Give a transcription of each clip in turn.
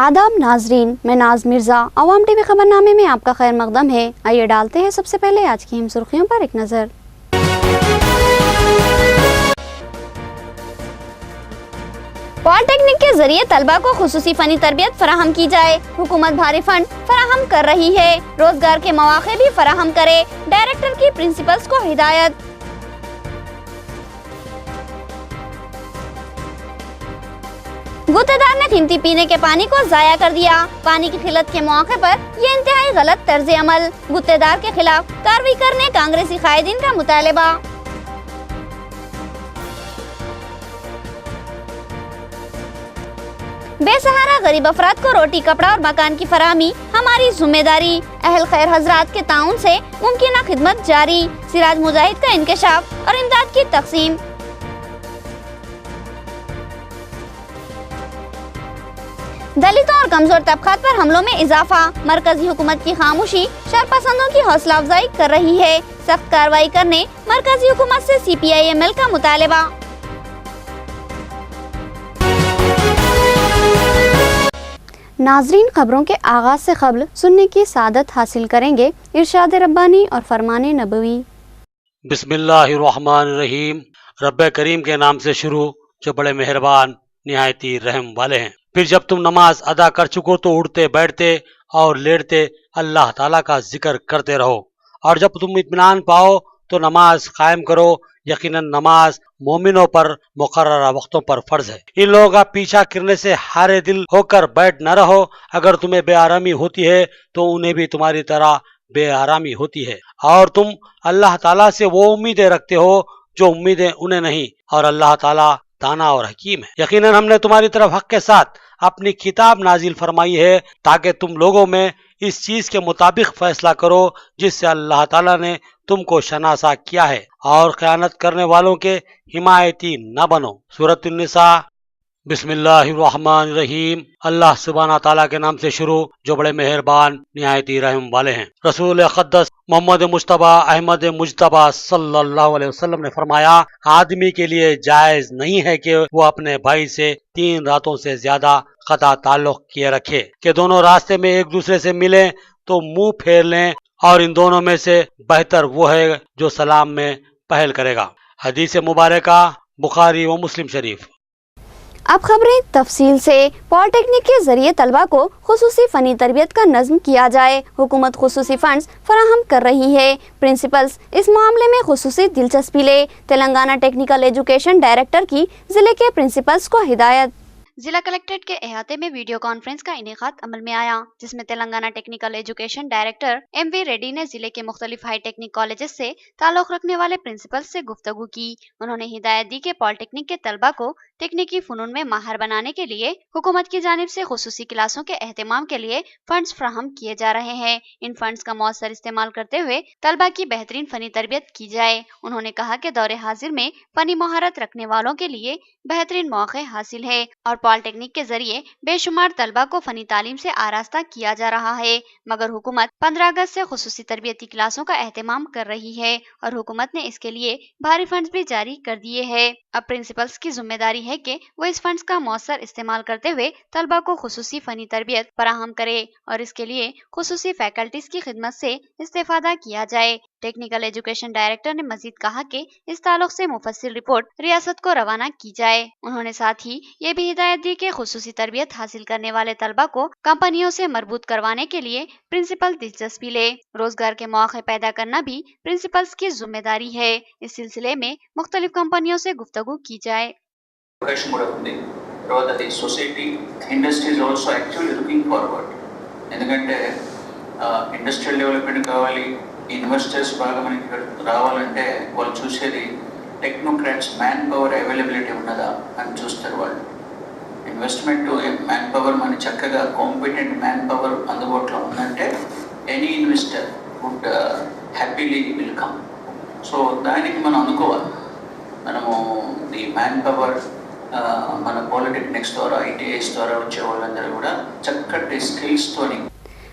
आदाब नाजरीन, मैं नाज मिर्ज़ा। अवाम टीवी खबरनामे में आपका खैर मकदम है। आइए डालते हैं सबसे पहले आज की हम सुर्खियों पर एक नज़र। पॉलिटेक्निक के जरिए तलबा को खुसूसी फनी तरबियत फराहम की जाए। हुकूमत भारी फंड फराहम कर रही है। रोजगार के मौके भी फराहम करे। डायरेक्टर की प्रिंसिपल्स को हिदायत। गुत्तेदार ने कीमती पीने के पानी को जाया कर दिया। पानी की किल्लत के मौके पर ये इंतहाई गलत तर्ज अमल। गुत्तेदार के खिलाफ कार्रवाई करने कांग्रेसी कायदीन का मुतालबा। बेसहारा गरीब अफराद को रोटी, कपड़ा और मकान की फराहमी हमारी जिम्मेदारी। अहल खैर हजरात के ताउन से मुमकिन खिदमत जारी। सिराज मुजाहिद का इंकशाफ और इमदाद की तकसीम। दलितों और कमजोर तबकात पर हमलों में इजाफा। मरकजी हुकूमत की खामोशी शरपसंदों की हौसला अफजाई कर रही है। सख्त कार्रवाई करने मरकजी हुकूमत से CPI-ML का मुतालबा। नाजरीन, खबरों के आगाज से कबल सुनने की सादत हासिल करेंगे इरशाद रब्बानी और फरमान नबवी। बिस्मिल्लाहिर्रहमानिर्रहीम। रब्बे करीम के नाम से शुरू, जो बड़े मेहरबान निहायती रहम वाले हैं। फिर जब तुम नमाज अदा कर चुको तो उठते बैठते और लेटते अल्लाह ताला का जिक्र करते रहो, और जब तुम इत्मीनान पाओ तो नमाज कायम करो। यकीनन नमाज मोमिनों पर मुकर्ररा वक्तों पर फर्ज है। इन लोगों का पीछा करने से हारे दिल होकर बैठ न रहो। अगर तुम्हें बेआरामी होती है तो उन्हें भी तुम्हारी तरह बेआरामी होती है, और तुम अल्लाह ताला से वो उम्मीदें रखते हो जो उम्मीदें उन्हें नहीं, और अल्लाह ताला दाना और हकीम है। यकीनन हमने तुम्हारी तरफ हक के साथ अपनी किताब नाजिल फरमाई है, ताकि तुम लोगों में इस चीज के मुताबिक फैसला करो जिससे अल्लाह ताला ने तुमको शनासा किया है, और खयानत करने वालों के हिमायती न बनो। सूरत निसा। बिस्मिल्लाहिर्रहमानिर्रहीम। अल्लाह सुब्हाना ताला के नाम से शुरू, जो बड़े मेहरबान निहायती रहम वाले हैं। रसूल अक़द्दस मोहम्मद मुज्तबा अहमद मुज्तबा सल्लल्लाहु अलैहि वसल्लम ने फरमाया, आदमी के लिए जायज नहीं है कि वो अपने भाई से 3 रातों से ज्यादा क़ता ताल्लुक़ किए रखे, कि दोनों रास्ते में एक दूसरे से मिलें तो मुंह फेर लें, और इन दोनों में से बेहतर वो है जो सलाम में पहल करेगा। हदीस मुबारका बुखारी व मुस्लिम शरीफ। अब खबरें तफसील से। पॉलिटेक्निक के जरिए तलबा को खुसूसी फनी तरबियत का नज़्म किया जाए। हुकूमत खुसूसी फंड्स फराहम कर रही है। प्रिंसिपल्स इस मामले में खुसूसी दिलचस्पी ले। तेलंगाना टेक्निकल एजुकेशन डायरेक्टर की जिले के प्रिंसिपल्स को हिदायत। जिला कलेक्ट्रेट के अहाते में वीडियो कॉन्फ्रेंस का इनेकाद अमल में आया, जिसमें Telangana technical education director MV Reddy ने जिले के मुख्तलिफ हाई टेक्निक कॉलेजेस से ताल्लुक़ रखने वाले प्रिंसिपल से गुफ्तगू की। उन्होंने हिदायत दी कि पॉलिटेक्निक के तलबा को तकनीकी फ़नून में माहिर बनाने के लिए हुकूमत की जानिब से खुसूसी क्लासों के एहतमाम के लिए फंड्स फ्राहम किए जा रहे हैं। इन फंड्स का मौसर इस्तेमाल करते हुए तलबा की बेहतरीन फनी तरबियत की जाए। उन्होंने कहा कि दौरे हाजिर में फनी महारत रखने वालों के लिए बेहतरीन मौके हासिल है, और पॉलिटेक्निक के जरिए बेशुमार तलबा को फनी तालीम से आरास्ता किया जा रहा है। मगर हुकूमत 15 अगस्त से खुसूसी तरबियती क्लासों का एहतमाम कर रही है, और हुकूमत ने इसके लिए भारी फंड्स भी जारी कर दिए हैं। अब प्रिंसिपल्स की जिम्मेदारी है कि वो इस फंड्स का मौसर इस्तेमाल करते हुए तलबा को खुसूसी फनी तरबियत फराहम करे, और इसके लिए खुसूसी फैकल्टीज की खिदमत से इस्तेफादा किया जाए। टेक्निकल एजुकेशन डायरेक्टर ने मजीद कहा कि इस ताल्लुक से मुफस्सिल रिपोर्ट रियासत को रवाना की जाए। उन्होंने साथ ही ये भी हिदायत दी कि खुसूसी तरबियत हासिल करने वाले तलबा को कंपनियों से मरबूत करवाने के लिए प्रिंसिपल दिलचस्पी ले। रोजगार के मौके पैदा करना भी प्रिंसिपल्स की जिम्मेदारी है। इस सिलसिले में मुख्तलिफ कंपनियों से गुफ्तगू की जाए। ఇన్వెస్టర్స్ బాగా మనకి రావాలంటే వాళ్ళు చూసేది టెక్నోక్రాట్స్ మ్యాన్ పవర్ అవైలబిలిటీ ఉన్నదా అని చూస్తారు. వాళ్ళు ఇన్వెస్ట్మెంట్ మ్యాన్ పవర్ మన చక్కగా కాంపిటెంట్ మ్యాన్ పవర్ అందుబాటులో ఉందంటే any investor would happily welcome. So దానికి మనం అనుకోవాలి, మనము ది మ్యాన్ పవర్ మన పాలిటెక్నిక్స్ ద్వారా ITIs ద్వారా వచ్చే వాళ్ళందరూ కూడా చక్కటి స్కిల్స్తోని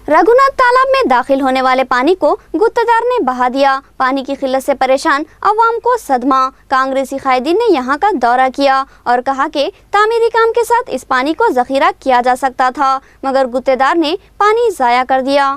रघुनाथ तालाब में दाखिल होने वाले पानी को गुत्तेदार ने बहा दिया। पानी की किल्लत से परेशान अवाम को सदमा। कांग्रेसी कायदीन ने यहां का दौरा किया और कहा कि तामीरी काम के साथ इस पानी को जखीरा किया जा सकता था, मगर गुत्तेदार ने पानी जाया कर दिया।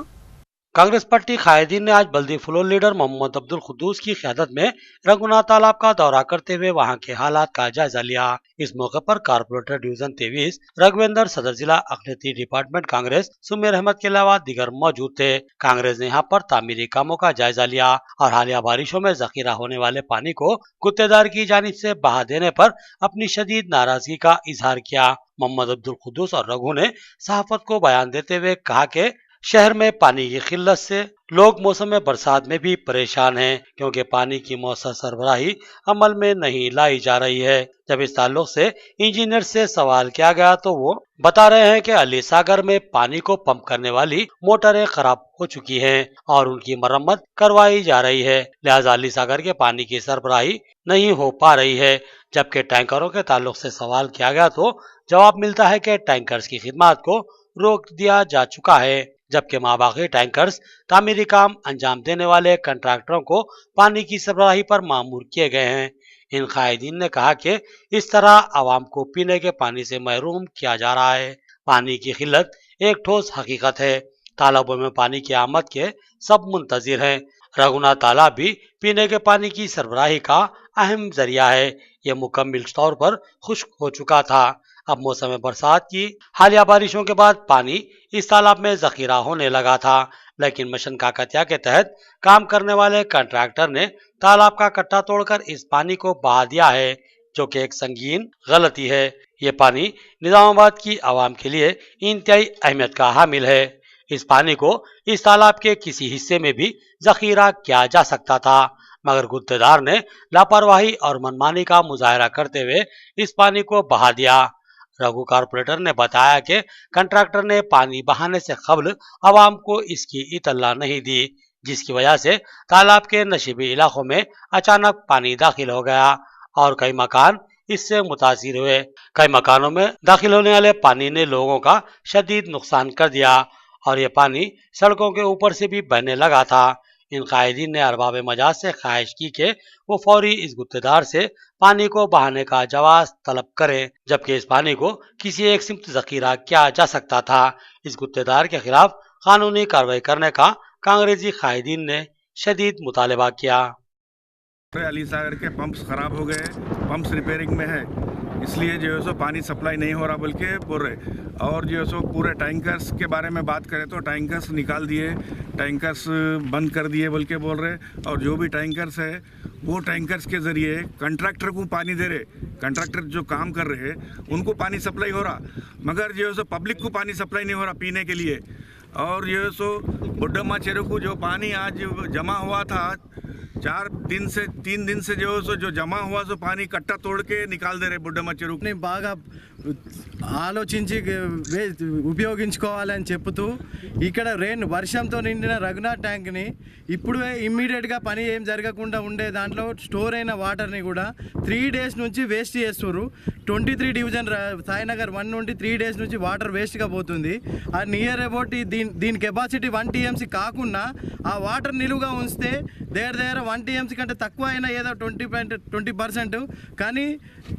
कांग्रेस पार्टी कायदीन ने आज बल्दी फ्लोर लीडर मोहम्मद अब्दुल कुद्दूस की क़यादत में रघुनाथ तालाब का दौरा करते हुए वहां के हालात का जायजा लिया। इस मौके पर कारपोरेटर डिवीजन 23 रघुवेंद्र, सदर जिला अखिलती डिपार्टमेंट कांग्रेस सुमेर अहमद के अलावा दीगर मौजूद थे। कांग्रेस ने यहाँ पर तामीरी कामों का जायजा लिया और हालिया बारिशों में जखीरा होने वाले पानी को गुत्तेदार की जानिब से बहा देने पर अपनी शदीद नाराजगी का इजहार किया। मोहम्मद अब्दुल कुद्दूस और रघु ने सहाफत को बयान देते हुए कहा कि शहर में पानी की किल्लत से लोग मौसम बरसात में भी परेशान हैं, क्योंकि पानी की मौसर सरबराही अमल में नहीं लाई जा रही है। जब इस ताल्लुक से इंजीनियर से सवाल किया गया तो वो बता रहे हैं कि अली सागर में पानी को पंप करने वाली मोटरें खराब हो चुकी हैं और उनकी मरम्मत करवाई जा रही है, लिहाजा अली सागर के पानी की सरबराही नहीं हो पा रही है। जबकि टैंकरों के ताल्लुक से सवाल किया गया तो जवाब मिलता है कि टैंकर्स की खिदमत को रोक दिया जा चुका है, जबकि माबाकी टैंकर्स तामीरी काम अंजाम देने वाले कंट्रैक्टरों को पानी की सरबराही पर मामूर किए गए हैं। इन कायदीन ने कहा कि इस तरह आवाम को पीने के पानी से महरूम किया जा रहा है। पानी की किल्लत एक ठोस हकीकत है। तालाबों में पानी की आमद के सब मुंतजिर हैं। रघुनाथ तालाब भी पीने के पानी की सरबराही का अहम जरिया है। यह मुकम्मल तौर पर खुश्क हो चुका था। अब मौसम बरसात की हालिया बारिशों के बाद पानी इस तालाब में जखीरा होने लगा था, लेकिन मिशन काकतिया के तहत काम करने वाले कॉन्ट्रैक्टर ने तालाब का कट्टा तोड़कर इस पानी को बहा दिया है, जो कि एक संगीन गलती है। ये पानी निजामाबाद की आवाम के लिए इंतहाई अहमियत का हामिल है। इस पानी को इस तालाब के किसी हिस्से में भी जखीरा किया जा सकता था, मगर गुत्तेदार ने लापरवाही और मनमानी का मुजाहरा करते हुए इस पानी को बहा दिया। रघु कारपोरेटर ने बताया कि कंट्रैक्टर ने पानी बहाने से कबल आवाम को इसकी इतला नहीं दी, जिसकी वजह से तालाब के नशीबी इलाकों में अचानक पानी दाखिल हो गया और कई मकान इससे मुतासिर हुए। कई मकानों में दाखिल होने वाले पानी ने लोगों का शदीद नुकसान कर दिया और ये पानी सड़कों के ऊपर से भी बहने लगा था। इन कायदीन ने अरबाब मजाज से ख्वाहिश की कि वो फौरी इस गुत्तेदार से पानी को बहाने का जवाज तलब करें, जबकि इस पानी को किसी एक सिमत जखीरा किया जा सकता था। इस गुत्तेदार के खिलाफ कानूनी कार्रवाई करने का कांग्रेसी कायदीन ने शदीद मुतालबा किया। अली सागर के पंप्स खराब हो गए, पंप्स रिपेयरिंग में है, इसलिए जो है सो पानी सप्लाई नहीं हो रहा बोल के बोल रहे। और जो है सो पूरे टैंकर्स के बारे में बात करें तो टैंकर्स निकाल दिए, टैंकर्स बंद कर दिए बोल के बोल रहे। और जो भी टैंकर्स है वो टैंकर्स के ज़रिए कंट्रैक्टर को पानी दे रहे। कंट्रैक्टर जो काम कर रहे हैं उनको पानी सप्लाई हो रहा, मगर जो है सो पब्लिक को पानी सप्लाई नहीं हो रहा पीने के लिए। और जो है सो बुड्ढम्मा चेरू को जो पानी आज जमा हुआ था 3 दिन से जो जमा हुआ सो पानी कट्टा तोड़ के निकाल दे रहे बुడ్డమ్మ చెరువుని బాగా ఆలోచించి ఉపయోగించుకోవాలని చెప్తూ ఇక్కడ వర్షంతో నిండిన రఘునాథ్ ట్యాంక్ని ఇప్పుడు ఇమ్మీడియట్గా పని ఏం జరగకుండా ఉండే దాంట్లో స్టోర్ అయిన వాటర్ని కూడా 3 డేస్ నుంచి వేస్ట్ చేస్తున్నారు. 23 డివిజన్ సాయినగర్ 1 నుండి 3 డేస్ నుంచి వాటర్ వేస్ట్గా పోతుంది. ఆ నియర్ అబౌట్ దీని కెపాసిటీ 1 TMC కాకుండా ఆ వాటర్ నిలువుగా ఉంచితే దగ్గర 1 TMC కంటే తక్కువ అయినా ఏదో 20% కానీ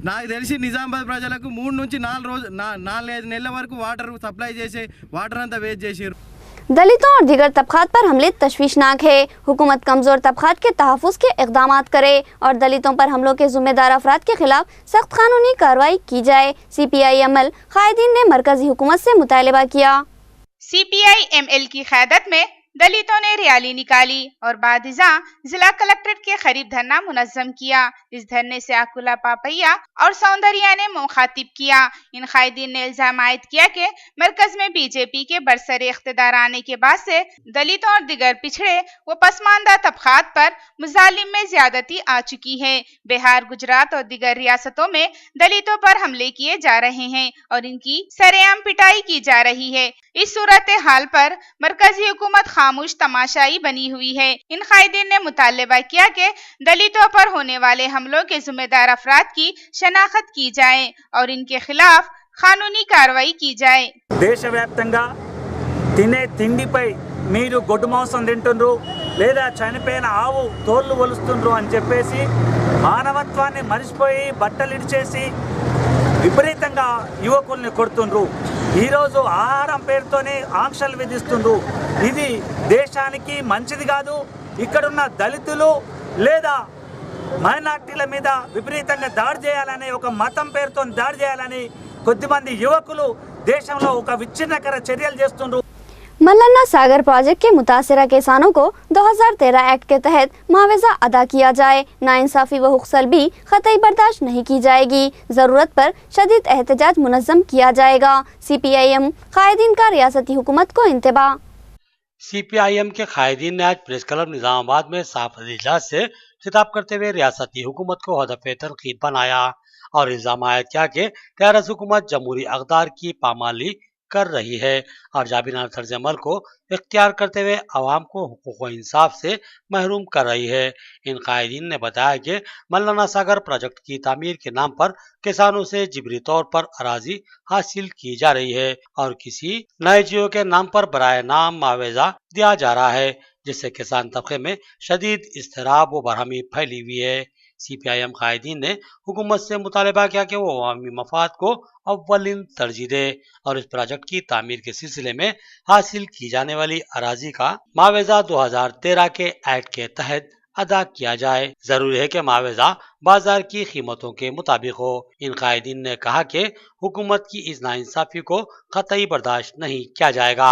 నాకు తెలిసి నిజామాబాద్ ప్రజలకు 3 నుంచి 4 నెలల వరకు వాటర్ సప్లై చేసే వాటర్ అంతా వేస్ట్ చేసారు. दलितों और दीगर तबकात पर हमले तशवीशनाक है। हुकूमत कमज़ोर तबकात के तहफ़्फ़ुज़ के इक़दामात करे और दलितों पर हमलों के ज़िम्मेदार अफराद के खिलाफ सख्त कानूनी कार्रवाई की जाए। CPI ML कायदीन ने मरकज़ी हुकूमत से मुतालबा किया। CPI ML की क़यादत में दलितों ने रैली निकाली और बादिज़ा जिला कलेक्ट्रेट के करीब धरना मुनज़्ज़म किया। इस धरने से आकुला पापैया और सौंदर्या ने मुखातिब किया। इन कायदीन ने इल्जाम आयद किया कि मरकज में BJP के बरसरे इख्तिदार आने के बाद से दलितों और दिगर पिछड़े व पसमानदा तबकात पर मुजालिम में ज्यादती आ चुकी है। बिहार, गुजरात और दिगर रियासतों में दलितों पर हमले किए जा रहे हैं और इनकी सरेआम पिटाई की जा रही है। इस सूरत हाल पर मरकजी हुकूमत खामोश तमाशाई बनी हुई है। इन कायदीन ने मुतालबा किया कि दलितों पर होने वाले हमलों के जिम्मेदार अफराद की शनाख्त की जाए और इनके खिलाफ कानूनी कार्रवाई की जाए। దేశవ్యాప్తంగా తినే తిండిపై మీరు గొడ్డు మాంసం తింటుండ్రు లేదా చనిపోయిన ఆవు తోళ్ళు ఒలుస్తుండ్రు అని చెప్పేసి మానవత్వాన్ని మరిచిపోయి బట్టలు ఇడిచేసి విపరీతంగా యువకుల్ని కొడుతుండ్రు. ఈరోజు ఆహారం పేరుతోనే ఆంక్షలు విధిస్తుండ్రు. ఇది దేశానికి మంచిది కాదు. ఇక్కడున్న దళితులు లేదా మైనార్టీల మీద విపరీతంగా దాడి చేయాలని, ఒక మతం పేరుతో దాడి చేయాలని కొద్దిమంది యువకులు దేశంలో ఒక విచ్ఛిన్నకర చర్యలు చేస్తుండ్రు. मल्लन्ना सागर प्रोजेक्ट के मुतासिरा किसानों को 2013 एक्ट के तहत मुआवजा अदा किया जाए। नाइंसाफी व हुक्सलबी क़तई बर्दाश्त नहीं की जाएगी। ज़रूरत पर शदीद एहतजाज मुनज़्ज़म किया जाएगा। CPIM कायदीन का रियासती हुकूमत को इंतबाह। CPIM के कायदीन ने आज प्रेस क्लब निजामाबाद में साफ इजलास से खिताब करते हुए रियासती हुकूमत को हदफ तनकीद बनाया और इल्ज़ाम आयद किया कि टीआरएस हुकूमत जमहूरी अक़दार की पामाली कर रही है और जाबिना तर्ज अमल को इख्तियार करते हुए आवाम को हुकूक व इंसाफ से महरूम कर रही है। इन कायदीन ने बताया कि मल्लन्ना सागर प्रोजेक्ट की तामीर के नाम पर किसानों से जिबरी तौर पर अराजी हासिल की जा रही है और किसी नए जियो के नाम पर बराए नाम मुआवजा दिया जा रहा है, जिससे किसान तबके में शदीद इज़्तिराब व बरहमी फैली हुई है। CPIM कायदीन ने हुकूमत से मुतालबा किया कि वो अवामी मफाद को अव्वलिन तरजीह दे और इस प्रोजेक्ट की तामीर के सिलसिले में हासिल की जाने वाली अराजी का मुआवजा 2013 के एक्ट के तहत अदा किया जाए। जरूरी है कि मुआवजा बाजार की कीमतों के मुताबिक हो। इन कायदीन ने कहा कि हुकूमत की इस नाइंसाफी को कतई बर्दाश्त नहीं किया जाएगा,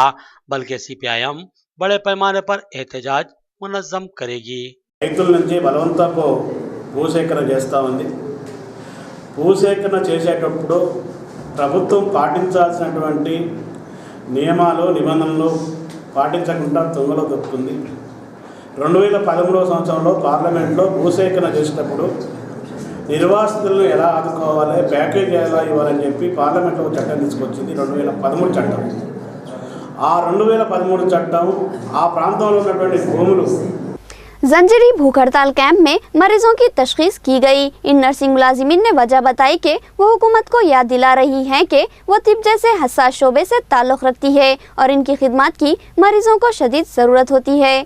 बल्कि CPIM बड़े पैमाने पर एहतजाज मुनज़्ज़म करेगी। రైతుల నుంచి బలవంతపు భూసేకరణ చేస్తూ ఉంది. భూసేకరణ చేసేటప్పుడు ప్రభుత్వం పాటించాల్సినటువంటి నియమాలు నిబంధనలు పాటించకుండా తుంగలో దొరుకుతుంది. 2013 సంవత్సరంలో పార్లమెంట్లో భూసేకరణ చేసేటప్పుడు నిర్వాసితులను ఎలా ఆదుకోవాలి, ప్యాకేజ్ ఎలా ఇవ్వాలని చెప్పి పార్లమెంట్లో చట్టం తీసుకొచ్చింది 2013 చట్టం. ఆ 2013 చట్టం ఆ ప్రాంతంలో ఉన్నటువంటి భూములు जंजीरी भूख हड़ताल कैंप में मरीजों की तशखीस की गई। इन नर्सिंग मुलाजिमीन ने वजह बताई कि वो हुकूमत को याद दिला रही हैं कि वो तिब जैसे हसास शोबे से ताल्लुक़ रखती है और इनकी खिदमत की मरीजों को शदीद ज़रूरत होती है।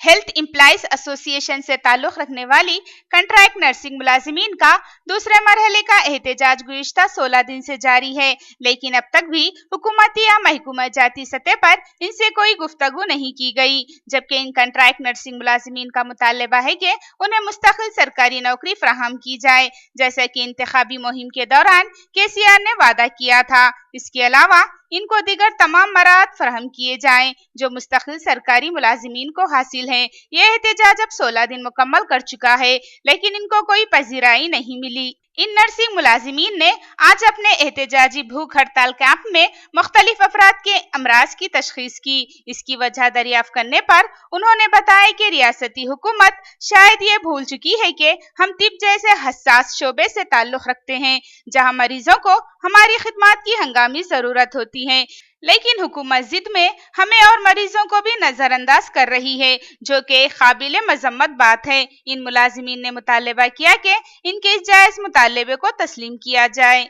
हेल्थ एम्प्लॉइज एसोसिएशन से ताल्लुक रखने वाली कंट्रैक्ट नर्सिंग मुलाजिमीन का दूसरे मरहले का एहतजाज गुज़िश्ता 16 दिन से जारी है, लेकिन अब तक भी हुकूमती या महकूमत जाती सतह पर इनसे कोई गुफ्तगू नहीं की गई। जबकि इन कंट्रैक्ट नर्सिंग मुलाजिमीन का मुतालबा है कि उन्हें मुस्तकिल सरकारी नौकरी फराहम की जाए, जैसा कि इंतखाबी मुहिम के दौरान KCR ने वादा किया था। इसके अलावा इनको दीगर तमाम मराहत फराहम किए जाएं जो मुस्तकिल सरकारी मुलाजिमीन को हासिल हैं। ये एहतजाज अब 16 दिन मुकम्मल कर चुका है, लेकिन इनको कोई पजीराई नहीं मिली। इन नर्सिंग मुलाजिमीन ने आज अपने एहतजाजी भूख हड़ताल कैंप में मुख्तलिफ अफराद के अमराज की तशखीस की। इसकी वजह दरियाफ्त करने पर उन्होंने बताया कि रियासती हुकूमत शायद ये भूल चुकी है कि हम तिब जैसे हसास शोबे से ताल्लुक़ रखते हैं, जहां मरीजों को हमारी खिदमत की हंगामी ज़रूरत होती है, लेकिन हुकूमत जिद में हमें और मरीजों को भी नजरअंदाज कर रही है, जो कि एक काबिल मजम्मत बात है। इन मुलाजिमीन ने मुतालबा किया कि इनके इस जायज़ मुतालबे को तस्लीम किया जाए।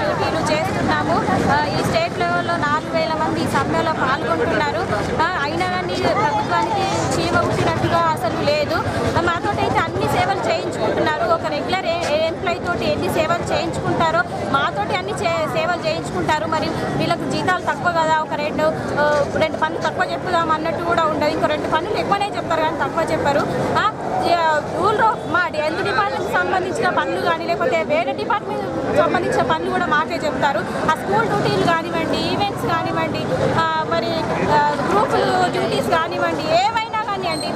డ్యూటీలు చేస్తున్నాము. ఈ స్టేట్ లెవెల్లో 4000 మంది సమ్మెలో పాల్గొంటున్నారు. అయినా కానీ ప్రభుత్వానికి చీమ పుట్టినట్టుగా అసలు లేదు. మాతోటైతే అన్ని సేవలు చేయించుకుంటున్నారు. ఒక రెగ్యులర్ ఎంప్లాయీ తోటి ఎన్ని సేవలు చేయించుకుంటారో మాతోటి అన్ని సేవలు చేయించుకుంటారు. మరి వీళ్ళకు జీతాలు తక్కువ కదా, ఒక రెండు పనులు తక్కువ చెప్పుదాం అన్నట్టు కూడా ఉండదు. ఇంకో 2 పనులు ఎక్కువనే చెప్తారు కానీ తక్కువ చెప్పారు. రూల్ ఆఫ్ మా హెల్త్ డిపార్ట్మెంట్కి సంబంధించిన పనులు కానీ లేకపోతే వేరే డిపార్ట్మెంట్ సంబంధించిన పనులు కూడా మాకే చెప్తారు. ఆ స్కూల్ డ్యూటీలు కానివ్వండి, ఈవెంట్స్ కానివ్వండి, మరి గ్రూప్ డ్యూటీస్ కానివ్వండి, ఏమైనా కానివ్వండి।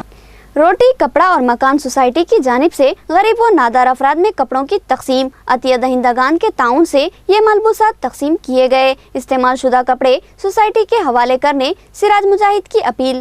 रोटी कपड़ा और मकान सोसाइटी की जानिब से गरीब व नादार अफराद में कपड़ों की तकसीम, अतिया दहिंदगान के ताउन से ये मलबूसात तकसीम किए गए। इस्तेमाल शुदा कपड़े सोसाइटी के हवाले करने सिराज मुजाहिद की अपील।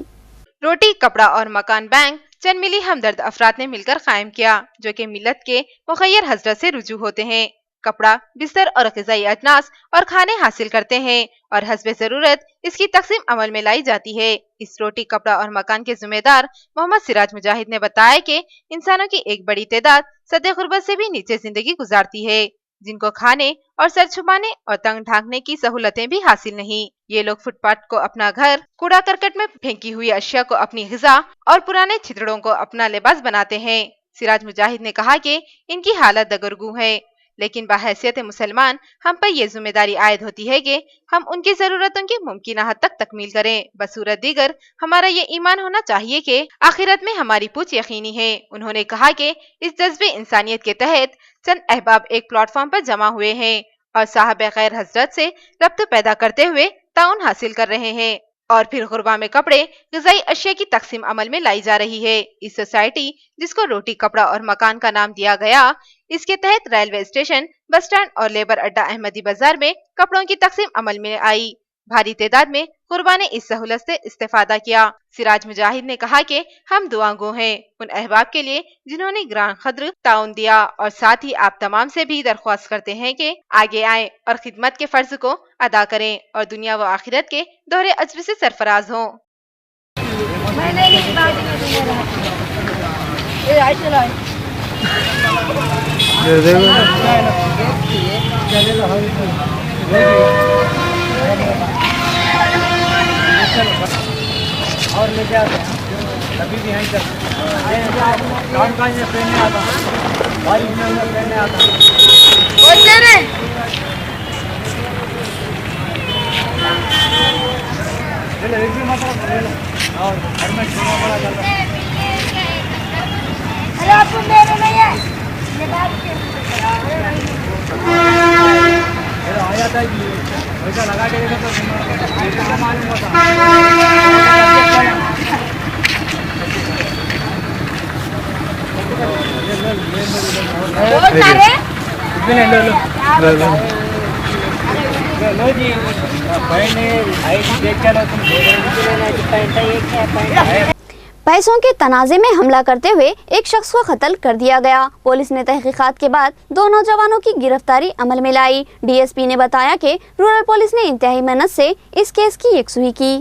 रोटी कपड़ा और मकान बैंक चंद मिली हमदर्द अफराद ने मिलकर कायम किया, जो कि मिलत के मुखय्यर हजरत से रुजू होते हैं। कपड़ा, बिस्तर और ग़िज़ाई अजनास और खाने हासिल करते हैं और हस्बे ज़रूरत इसकी तकसीम अमल में लाई जाती है। इस रोटी कपड़ा और मकान के जिम्मेदार मोहम्मद सिराज मुजाहिद ने बताया कि इंसानों की एक बड़ी तादाद सदे गुर्बत से भी नीचे जिंदगी गुजारती है। जिनको खाने और सर छुपाने और तंग ढांकने की सहूलतें भी हासिल नहीं। ये लोग फुटपाथ को अपना घर, कूड़ा करकट में फेंकी हुई अशिया को अपनी ग़िज़ा और पुराने छितड़ों को अपना लिबास बनाते हैं। सिराज मुजाहिद ने कहा कि इनकी हालत दगरगू है, लेकिन बहैसियत मुसलमान हम पर यह जिम्मेदारी आयद होती है कि हम उनकी जरूरतों की मुमकिन हद तक तकमील करें। बसूरत दीगर हमारा ये ईमान होना चाहिए कि आखिरत में हमारी पूछ यकीनी है। उन्होंने कहा कि इस जज्बे इंसानियत के तहत चंद अहबाब एक प्लेटफॉर्म पर जमा हुए हैं और साहब खैर हजरत से रब्त पैदा करते हुए ताउन हासिल कर रहे हैं और फिर गुरबा में कपड़े, ग़िज़ाई अशिया की तकसीम अमल में लाई जा रही है। इस सोसाइटी जिसको रोटी, कपड़ा और मकान का नाम दिया गया, इसके तहत रेलवे स्टेशन, बस स्टैंड और लेबर अड्डा अहमदी बाजार में कपड़ों की तकसीम अमल में आई। भारी तादाद में गुरबा ने इस सहूलत से इस्तेफादा किया। सिराज मुजाहिद ने कहा कि हम दुआगो हैं उन अहबाब के लिए जिन्होंने ग्रां खद्र ताउन दिया और साथ ही आप तमाम से भी दरख्वास्त करते हैं कि आगे आएं और खिदमत के फर्ज को अदा करें और दुनिया व आखिरत के दोहरे अज्र से सरफराज हों। और ले जाते हैं अभी भी यहीं तक काम काज में पहनने आता, बारिश में पहनने आता। एक भी मतलब ले लो और घर में छोड़ना पड़ा चल रहा। अरे आपको मेरे नहीं है ये बात के आ जाता है कि वैसा लगा के देखो तो मालूम होता। लो जी पैसों के तनाजे में हमला करते हुए एक शख्स को कत्ल कर दिया गया। पुलिस ने तहकीकात के बाद दो नौजवानों की गिरफ्तारी अमल में लाई। डीएसपी ने बताया कि रूरल पुलिस ने इंतहाई मेहनत से इस केस की यकसुई की।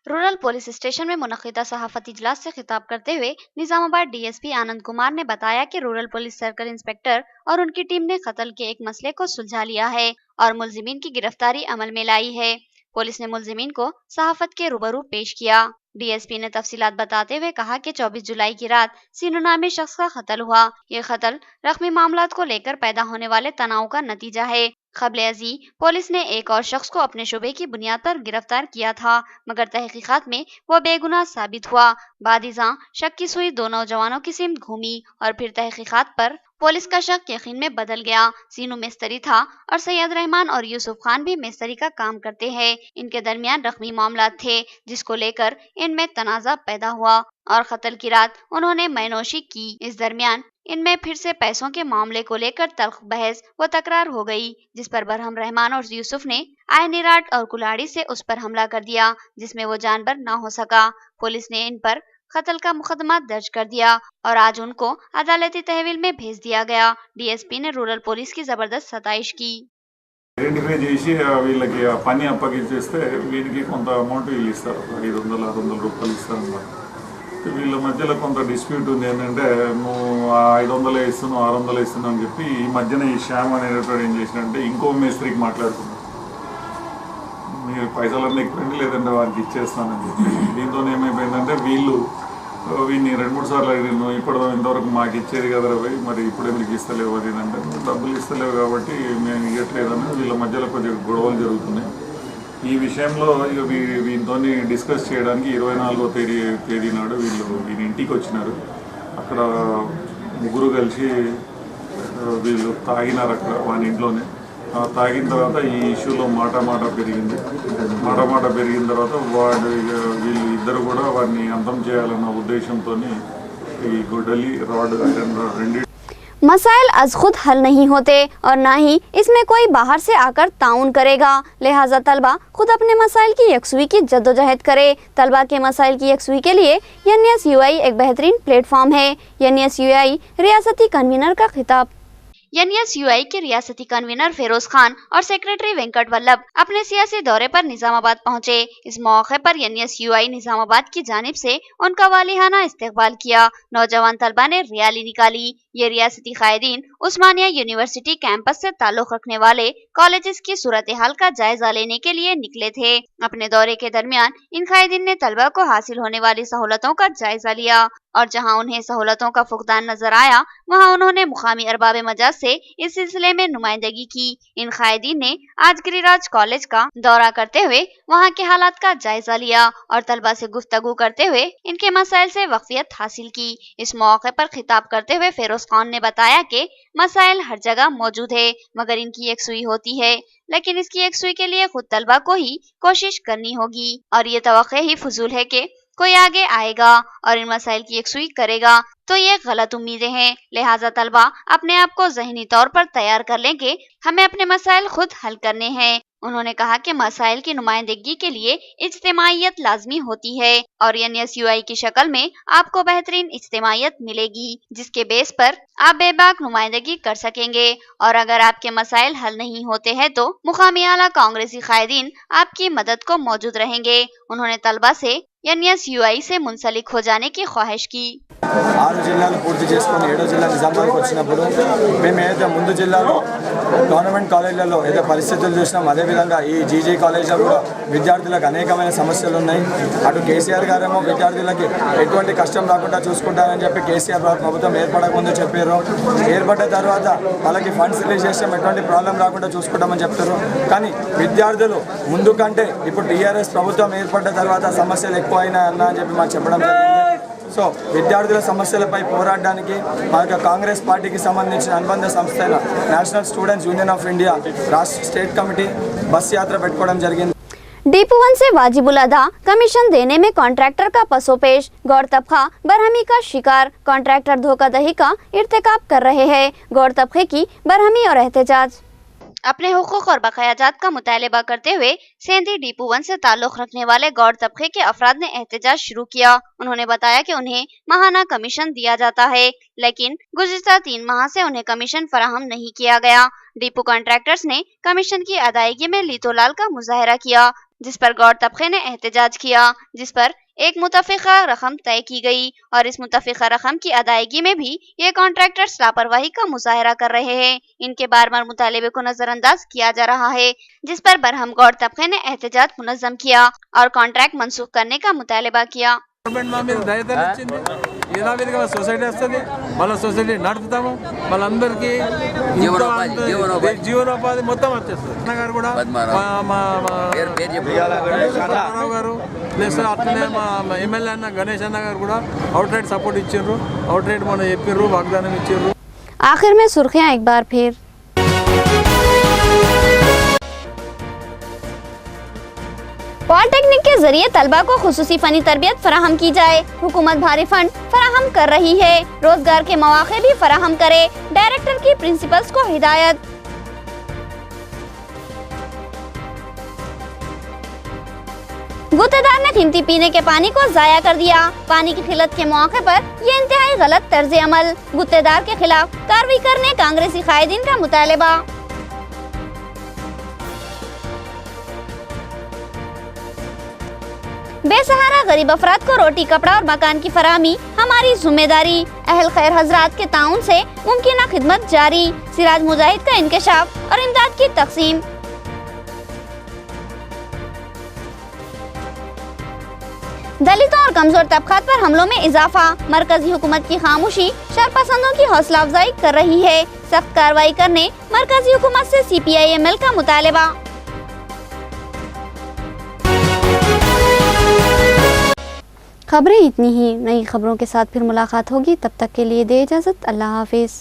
रूरल पुलिस स्टेशन में मुनक्किदा सहाफती इजलास से खिताब करते हुए निजामाबाद डीएसपी आनंद कुमार ने बताया कि रूरल पुलिस सर्कल इंस्पेक्टर और उनकी टीम ने कत्ल के एक मसले को सुलझा लिया है और मुलजिमीन की गिरफ्तारी अमल में लाई है। पुलिस ने मुलजिमीन को सहाफत के रूबरू पेश किया। डीएसपी ने तफसीलात बताते हुए कहा कि 24 जुलाई की रात सीनू नामी शख्स का कत्ल हुआ। ये कत्ल रकमी मामलात को लेकर पैदा होने वाले तनाव का नतीजा है। क़ब्ल अज़ी पुलिस ने एक और शख्स को अपने शुबे की बुनियाद पर गिरफ्तार किया था, मगर तहकीकात में वो बेगुनाह साबित हुआ। बादिज़ां शक की सुई दो नौजवानों की सिमत घूमी और फिर तहकीकात पर पुलिस का शक यकीन में बदल गया। सीनू मिस्त्री था और सैयद रहमान और यूसुफ खान भी मिस्त्री का काम करते हैं। इनके दरमियान रकमी मामलात थे जिसको लेकर इनमें तनाज़ा पैदा हुआ और कत्ल की रात उन्होंने मैनोशी की। इस दरमियान इनमें फिर से पैसों के मामले को लेकर तल्ख बहस व तकरार हो गई, जिस पर बरहम रहमान और यूसुफ ने आयनी राड और कुल्हाड़ी से उस पर हमला कर दिया, जिसमें वो जानबर न हो सका। पुलिस ने इन पर कत्ल का मुकदमा दर्ज कर दिया और आज उनको अदालती तहवील में भेज दिया गया। डीएसपी ने रूरल पुलिस की जबरदस्त सताइश की। ఐడెంటిఫై చేసి వీళ్ళకి ఆ పని అప్పగించేస్తే వీరికి కొంత అమౌంట్ వీళ్ళు ఇస్తారు, 500-600 రూపాయలు ఇస్తారన్నమాట. వీళ్ళ మధ్యలో కొంత డిస్ప్యూట్ ఉంది. ఏంటంటే నువ్వు 500 ఇస్తున్నావు 600 ఇస్తున్నావు అని చెప్పి ఈ మధ్యన ఈ శ్యామ్ అనేటప్పుడు ఏం చేసినంటే ఇంకో మేస్త్రికి మాట్లాడుకున్నాడు, మీరు పైసలన్నీ ఎక్కువండి లేదంటే వారికి ఇచ్చేస్తానని చెప్పి. దీంతో ఏమైపోయిందంటే వీళ్ళు వీడిని 2-3 సార్లు అడిగిన, ఇప్పుడు ఇంతవరకు మాకు ఇచ్చేది కదా పోయి, మరి ఇప్పుడు ఎందుకు ఇస్తలేవు అది అంటే, డబ్బులు ఇస్తలేవు కాబట్టి మేము ఇవ్వట్లేదని వీళ్ళ మధ్యలో కొంచెం గొడవలు జరుగుతున్నాయి. ఈ విషయంలో ఇక వీటితో డిస్కస్ చేయడానికి 24వ తేదీ నాడు వీళ్ళ ఇంటికి వచ్చినారు. అక్కడ ముగ్గురు కలిసి వీళ్ళు తాగినారు అక్కడ వాని ఇంట్లోనే. తాగిన తర్వాత ఈ ఇష్యూలో మాట పెరిగింది. మాట పెరిగిన తర్వాత వీళ్ళు ఇద్దరు కూడా వాడిని అంతం చేయాలన్న ఉద్దేశంతో ఈ గొడ్డలి రాడ్ ఐరన్ రాడ్ రెండు मसाइल अज खुद हल नहीं होते और ना ही इसमें कोई बाहर से आकर ताउन करेगा, लिहाजा तलबा खुद अपने मसाइल की यकसुई की जद्दोजहद करे। तलबा के मसाइल की यकसुई के लिए NSUI एक बेहतरीन प्लेटफॉर्म है। NSUI रियासती कन्वीनर का खिताब। NSUI के रियासती कन्वीनर फिरोज खान और सेक्रेटरी वेंकट वल्लभ अपने सियासी दौरे पर निजामाबाद पहुंचे। इस मौके पर NSUI निजामाबाद की जानिब से उनका वालिहाना इस्तकबाल किया। नौजवान तलबा ने रैली निकाली। ये रियासती कायदीन उस्मानिया यूनिवर्सिटी कैंपस से ताल्लुक रखने वाले कॉलेजेस की सूरत हाल का जायजा लेने के लिए निकले थे। अपने दौरे के दरमियान इन कायदीन ने तलबा को हासिल होने वाली सहूलतों का जायजा लिया और जहां उन्हें सहूलतों का फुकदान नजर आया वहां उन्होंने मुकामी अरबाब मजाज से इस सिलसिले में नुमाइंदगी की। इन कायदीन ने आज गिरिराज कॉलेज का दौरा करते हुए वहां के हालात का जायजा लिया और तलबा से गुफ्तगू करते हुए इनके मसाइल से वाकफियत हासिल की। इस मौके पर खिताब करते हुए फिरोज खान ने बताया कि मसाइल हर जगह मौजूद है मगर इनकी एक सुई होती है, लेकिन इसकी एक सुई के लिए खुद तलबा को ही कोशिश करनी होगी और ये तवक्को ही फजूल है कि कोई आगे आएगा और इन मसाइल की एक सुई करेगा तो ये गलत उम्मीदें हैं। लिहाजा तलबा अपने आप को ज़हनी तौर पर तैयार कर लें कि हमें अपने मसाइल खुद हल करने हैं। उन्होंने कहा कि मसाइल की नुमाइंदगी के लिए इज्तिमाइयत लाजमी होती है और NSUI की शक्ल में आपको बेहतरीन इज्तिमाइयत मिलेगी जिसके बेस पर आप बेबाक नुमाइंदगी कर सकेंगे और अगर आपके मसाइल हल नहीं होते हैं तो मुकामी आला कांग्रेसी कायदीन आपकी मदद को मौजूद रहेंगे। उन्होंने तलबा से NSUI से मुंसलिक हो जाने की ख्वाहिश की। 6 జిల్లాలు పూర్తి చేసుకొని 7వ జిల్లా నిజామాబాద్కి వచ్చినప్పుడు మేము ఏదైతే ముందు జిల్లాలో గవర్నమెంట్ కాలేజీలలో ఏదో పరిస్థితులు చూసినాం అదేవిధంగా ఈ జీజీ కాలేజీలో కూడా విద్యార్థులకు అనేకమైన సమస్యలు ఉన్నాయి. అటు కేసీఆర్ గారేమో విద్యార్థులకి ఎటువంటి కష్టం రాకుండా చూసుకుంటారని చెప్పి కేసీఆర్ ప్రభుత్వం ఏర్పడకముందు చెప్పారు. ఏర్పడ్డ తర్వాత వాళ్ళకి ఫండ్స్ రిలీజ్ చేస్తాం ఎటువంటి ప్రాబ్లం రాకుండా చూసుకుంటామని చెప్తారు. కానీ విద్యార్థులు ముందు కంటే ఇప్పుడు టీఆర్ఎస్ ప్రభుత్వం ఏర్పడ్డ తర్వాత సమస్యలు ఎక్కువ అయినా అన్న అని చెప్పి మాకు చెప్పడం జరిగింది. సో విద్యార్థుల సమస్యలపై పోరాడడానికి మా యొక్క కాంగ్రెస్ పార్టీకి సంబంధించిన అనుబంధ సంస్థ అయిన national students union of India రాష్ట్ర స్టేట్ కమిటీ బస్ యాత్ర పెట్టుకోవడం జరిగింది. डिपो 1 से वाजिबुल अदा कमीशन देने में कॉन्ट्रैक्टर का पसोपेश, गौर तबका बरहमी का शिकार, कॉन्ट्रैक्टर धोखाधड़ी का इर्तिकाब कर रहे हैं। गौर तबके की बरहमी और एहतजाज। अपने हुकूक और बकायाजात का मुतालबा करते हुए सेंधी डिपो 1 से ताल्लुक रखने वाले गौर तबके के अफराद ने एहतजाज शुरू किया। उन्होंने बताया कि उन्हें माहाना कमीशन दिया जाता है लेकिन गुज़िश्ता 3 माह से उन्हें कमीशन फराहम नहीं किया गया। डिपो कॉन्ट्रैक्टर्स ने कमीशन की अदायगी में लीतोलाल का मुजाहरा किया जिस पर गौर तबके ने एहतजाज किया, जिस पर एक मुतफ़िक़ा रकम तय की गई और इस मुतफ़िक़ा रकम की अदायगी में भी ये कॉन्ट्रैक्टर्स लापरवाही का मुजाहरा कर रहे हैं। इनके बार बार मुतालबे को नजरअंदाज किया जा रहा है जिस पर बरहम गौर तबके ने एहतजाज मुनज़्ज़म किया और कॉन्ट्रैक्ट मनसूख करने का मुतालबा किया। సొసైటీ వస్తుంది మళ్ళీ సొసైటీ నడుపుతాము వాళ్ళందరికీ జీవనోపాధి మొత్తం వచ్చేస్తుంది. అన్న గారు కూడా రామారావు గారు ప్లస్ అట్లనే మా ఎమ్మెల్యే అన్న గణేష్ అన్న గారు కూడా అవుట్ రైట్ సపోర్ట్ ఇచ్చారు. అవుట్ రైట్ మనం చెప్పారు, వాగ్దానం ఇచ్చారు. आखिर में सुर्खियां एक बार फिर। पॉलिटेक्निक के जरिए तलबा को खुसूसी फनी तरबियत फराहम की जाए। हुकूमत भारी फंड फराहम कर रही है, रोजगार के मौके भी फराहम करे। डायरेक्टर की प्रिंसिपल्स को हिदायत। गुत्तेदार ने कीमती पीने के पानी को जाया कर दिया। पानी की किल्लत के मौके पर ये इंतहाई गलत तर्ज अमल। गुत्तेदार के खिलाफ कार्रवाई करने कांग्रेसी कायदीन का मुतालबा। बेसहारा गरीब अफराद को रोटी, कपड़ा और मकान की फराहमी हमारी जिम्मेदारी। अहल खैर हजरात के ताउन से मुमकिन खिदमत जारी। सिराज मुजाहिद का इंकशाफ और इमदाद की तकसीम। दलितों और कमजोर तबकात पर हमलों में इजाफा। मरकजी हुकूमत की खामोशी शरपसंदों की हौसला अफजाई कर रही है। सख्त कार्रवाई करने मरकजी हुकूमत से CPI-ML का मुतालबा। खबरें इतनी ही। नई खबरों के साथ फिर मुलाकात होगी, तब तक के लिए दे इजाजत। अल्लाह हाफिज।